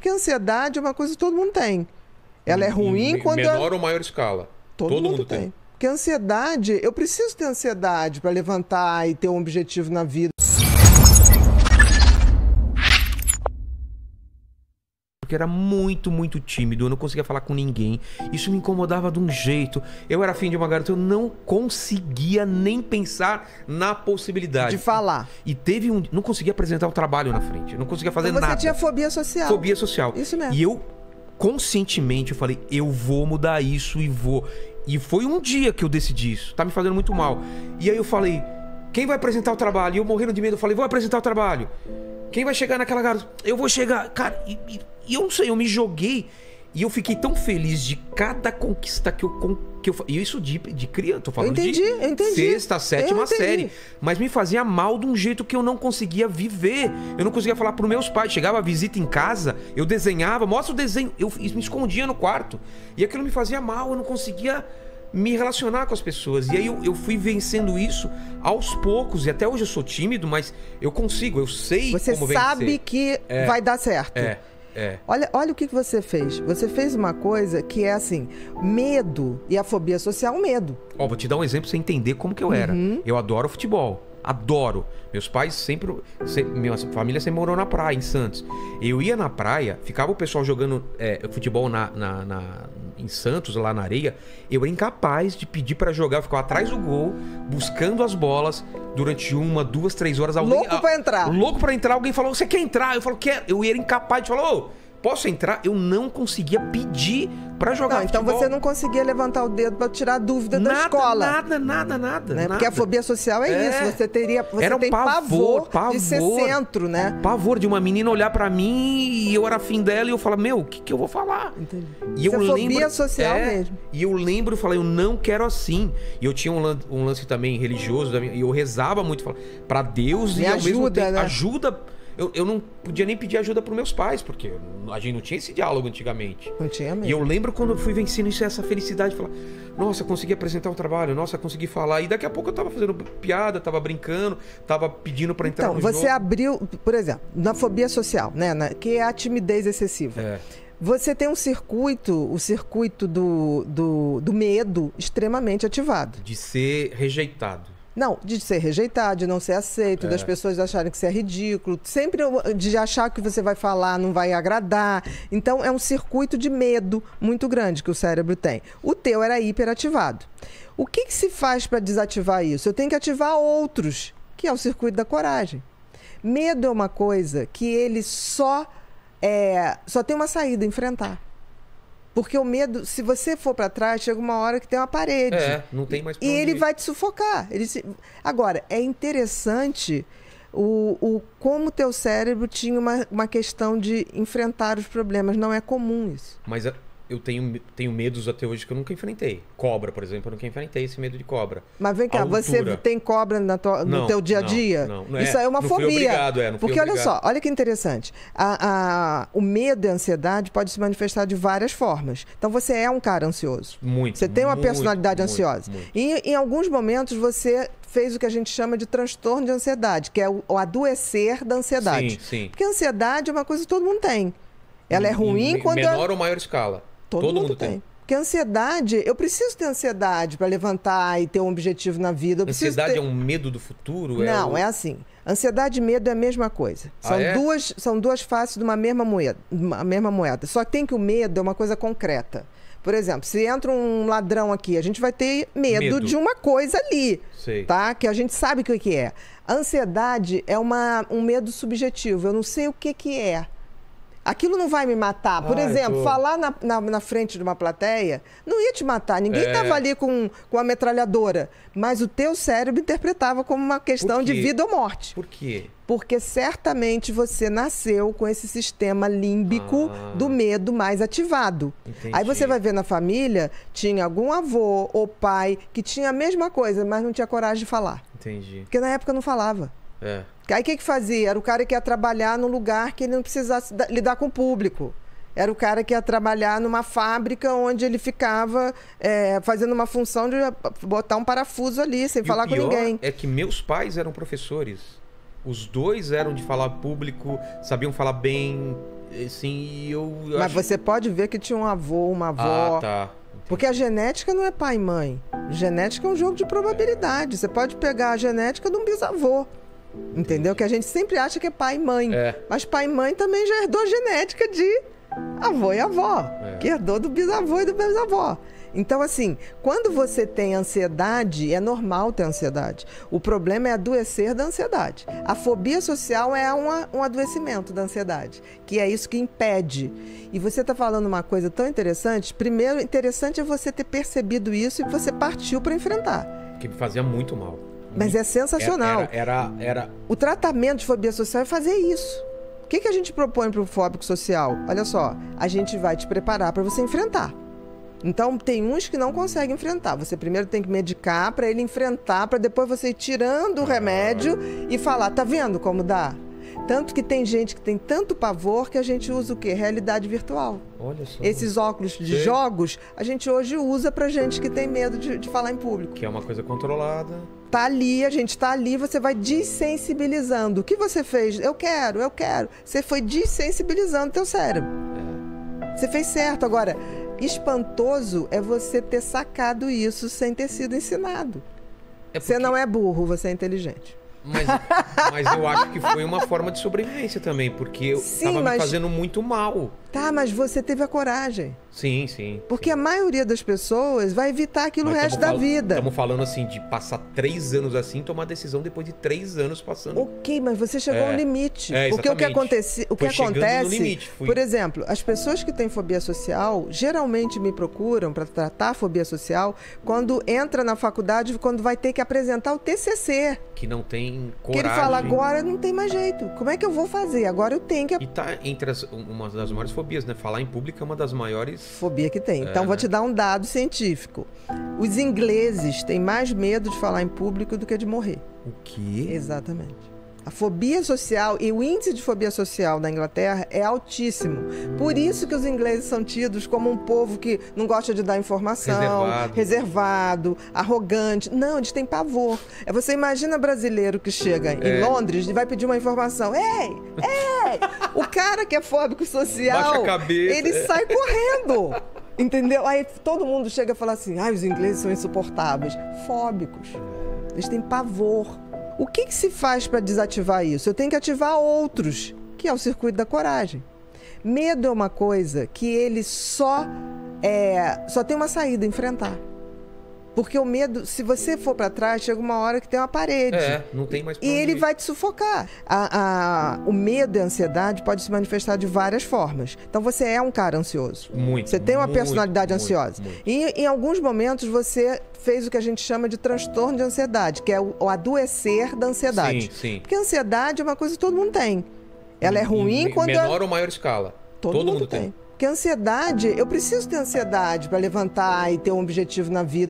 Porque a ansiedade é uma coisa que todo mundo tem. Ela é ruim quando... menor ou maior escala. Todo mundo tem. Porque a ansiedade... Eu preciso ter ansiedade para levantar e ter um objetivo na vida. Porque era muito, muito tímido, eu não conseguia falar com ninguém. Isso me incomodava de um jeito. Eu era afim de uma garota, eu não conseguia nem pensar na possibilidade. De falar. E teve um... Não conseguia apresentar o trabalho na frente, eu não conseguia fazer então nada. Você tinha fobia social. Fobia social. Isso mesmo. E eu, conscientemente, eu falei, eu vou mudar isso e vou. E foi um dia que eu decidi isso. Tá me fazendo muito mal. E aí eu falei, quem vai apresentar o trabalho? E eu morrendo de medo, eu falei, vou apresentar o trabalho. Quem vai chegar naquela garota? Eu vou chegar. Cara, e eu não sei, eu me joguei. E eu fiquei tão feliz de cada conquista que eu e isso de criança, tô falando eu entendi. Sexta, sétima série. Mas me fazia mal de um jeito que eu não conseguia viver. Eu não conseguia falar pros meus pais. Chegava a visita em casa, eu desenhava, mostra o desenho. Eu me escondia no quarto. E aquilo me fazia mal, eu não conseguia me relacionar com as pessoas. E aí eu fui vencendo isso aos poucos. E até hoje eu sou tímido, mas eu consigo, eu sei como vencer. Você sabe que vai dar certo. Olha o que você fez. Você fez uma coisa que é assim, medo e a fobia social, medo. Ó, vou te dar um exemplo pra você entender como que eu era. Eu adoro futebol. Adoro. Meus pais sempre... Minha família sempre morou na praia, em Santos. Eu ia na praia, ficava o pessoal jogando futebol em Santos, lá na areia. Eu era incapaz de pedir pra jogar. Eu ficava atrás do gol, buscando as bolas durante 1, 2, 3 horas. Louco pra entrar. Louco pra entrar. Alguém falou, você quer entrar? Eu falo, quero. Eu era incapaz de falar, ô, posso entrar? Eu não conseguia pedir pra jogar futebol. Então você não conseguia levantar o dedo pra tirar a dúvida da escola. Nada. Né? Porque a fobia social é isso. Você era um tem pavor de ser centro, né? Pavor de uma menina olhar pra mim e eu era afim dela e eu falava, meu, o que eu vou falar? Entendi. E eu lembro, fobia social mesmo. E eu lembro, eu falei, eu não quero assim. E eu tinha um lance também religioso, e eu rezava muito pra Deus e ao mesmo tempo, né? ajuda. Eu não podia nem pedir ajuda pros meus pais, porque a gente não tinha esse diálogo antigamente. Não tinha mesmo. E eu lembro quando eu fui vencendo isso, essa felicidade, de falar, nossa, consegui apresentar um trabalho, nossa, consegui falar. E daqui a pouco eu tava fazendo piada, tava brincando, tava pedindo pra entrar no jogo. Então, você abriu, por exemplo, na fobia social, né? Que é a timidez excessiva. Você tem o circuito do medo extremamente ativado. De ser rejeitado. Não, de ser rejeitado, de não ser aceito, das pessoas acharem que você é ridículo, sempre de achar que você vai falar não vai agradar. Então é um circuito de medo muito grande que o cérebro tem. O teu era hiperativado. O que se faz para desativar isso? Eu tenho que ativar outros, que é o circuito da coragem. Medo é uma coisa que ele só tem uma saída, enfrentar. Porque o medo, se você for para trás, chega uma hora que tem uma parede. Não tem mais pra E onde ele ir. vai te sufocar. Agora, é interessante como o teu cérebro tinha uma questão de enfrentar os problemas. Não é comum isso. Mas eu tenho medos até hoje que eu nunca enfrentei. Cobra, por exemplo, eu nunca enfrentei esse medo de cobra. Mas vem cá, você tem cobra no teu dia a dia? Não, isso aí é uma fobia. Fui obrigado, não fui Porque obrigado. olha só, olha que interessante. O medo e a ansiedade pode se manifestar de várias formas. Então você é um cara ansioso. Muito. Você tem uma personalidade ansiosa. Muito. E em alguns momentos você fez o que a gente chama de transtorno de ansiedade, que é o adoecer da ansiedade. Sim. Porque a ansiedade é uma coisa que todo mundo tem. Ela é ruim quando... Menor ou maior escala. Todo mundo tem. Porque a ansiedade, eu preciso ter ansiedade para levantar e ter um objetivo na vida. Ansiedade é um medo do futuro? Não, é assim. Ansiedade e medo é a mesma coisa. São duas faces de uma mesma moeda. Só que tem que o medo é uma coisa concreta. Por exemplo, se entra um ladrão aqui, a gente vai ter medo de uma coisa ali, tá? Que a gente sabe o que é. A ansiedade é um medo subjetivo. Eu não sei o que é. Aquilo não vai me matar. Por exemplo, falar na frente de uma plateia não ia te matar. Ninguém estava ali com a metralhadora. Mas o teu cérebro interpretava como uma questão de vida ou morte. Por quê? Porque certamente você nasceu com esse sistema límbico do medo mais ativado. Entendi. Aí você vai ver na família, tinha algum avô ou pai que tinha a mesma coisa, mas não tinha coragem de falar. Entendi. Porque na época não falava. Aí o que fazia? Era o cara que ia trabalhar num lugar que ele não precisasse lidar com o público. Era o cara que ia trabalhar numa fábrica onde ele ficava fazendo uma função de botar um parafuso ali, sem falar com ninguém. É que meus pais eram professores. Os dois eram de falar público, sabiam falar bem. assim, Mas você pode ver que tinha um avô, uma avó. Ah, tá. Porque a genética não é pai e mãe. Genética é um jogo de probabilidade. Você pode pegar a genética de um bisavô. Entendeu? Que a gente sempre acha que é pai e mãe. Mas pai e mãe também já herdou a genética de avô e avó. Que herdou do bisavô e do bisavó. Então, assim, quando você tem ansiedade, é normal ter ansiedade. O problema é adoecer da ansiedade. A fobia social é um adoecimento da ansiedade, que é isso que impede. E você está falando uma coisa tão interessante. Primeiro, interessante é você ter percebido isso e você partiu para enfrentar. Que me fazia muito mal. Mas é sensacional. O tratamento de fobia social é fazer isso. O que a gente propõe para o fóbico social? Olha só, a gente vai te preparar para você enfrentar. Então, tem uns que não conseguem enfrentar. Você primeiro tem que medicar para ele enfrentar, para depois você ir tirando o remédio e falar, tá vendo como dá? Tanto que tem gente que tem tanto pavor que a gente usa o quê? Realidade virtual. Olha só. Esses óculos de jogos, a gente hoje usa pra gente que tem medo de falar em público. Que é uma coisa controlada. Tá ali, a gente tá ali, você vai dessensibilizando. O que você fez? Eu quero. Você foi dessensibilizando teu cérebro. Você fez certo. Agora, espantoso é você ter sacado isso sem ter sido ensinado. Você não é burro, você é inteligente. Mas eu acho que foi uma forma de sobrevivência também, porque eu tava me fazendo muito mal. Tá, mas você teve a coragem. Sim, sim. Porque a maioria das pessoas vai evitar aquilo o resto da vida. Estamos falando assim de passar 3 anos assim, tomar decisão depois de 3 anos passando. Ok, mas você chegou ao limite. Porque o que acontece, no limite, por exemplo, as pessoas que têm fobia social geralmente me procuram para tratar a fobia social quando entra na faculdade, quando vai ter que apresentar o TCC. Que não tem coragem. Que ele fala, agora não tem mais jeito. Como é que eu vou fazer? Agora eu tenho que... E tá entre uma das maiores fobias, né? Falar em público é uma das maiores... Fobia que tem. Então, vou te dar um dado científico. Os ingleses têm mais medo de falar em público do que de morrer. O quê? Exatamente. A fobia social e o índice de fobia social na Inglaterra é altíssimo. Por isso que os ingleses são tidos como um povo que não gosta de dar informação, reservado, arrogante. Não, eles têm pavor. Você imagina brasileiro que chega em Londres e vai pedir uma informação. Ei! O cara que é fóbico social, baixa a cabeça, ele sai correndo. Entendeu? Aí todo mundo chega e fala assim, os ingleses são insuportáveis. Fóbicos. Eles têm pavor. O que se faz para desativar isso? Eu tenho que ativar outros, que é o circuito da coragem. Medo é uma coisa que ele só tem uma saída, enfrentar. Porque o medo, se você for para trás, chega uma hora que tem uma parede. Não tem mais pra onde ele vai te sufocar. O medo e a ansiedade pode se manifestar de várias formas. Então, você é um cara ansioso. Você tem uma personalidade ansiosa. E, em alguns momentos, você fez o que a gente chama de transtorno de ansiedade, que é o adoecer da ansiedade. Sim. Porque a ansiedade é uma coisa que todo mundo tem. Ela é ruim quando... menor ou maior escala. Todo mundo tem. Porque a ansiedade, eu preciso ter ansiedade para levantar e ter um objetivo na vida.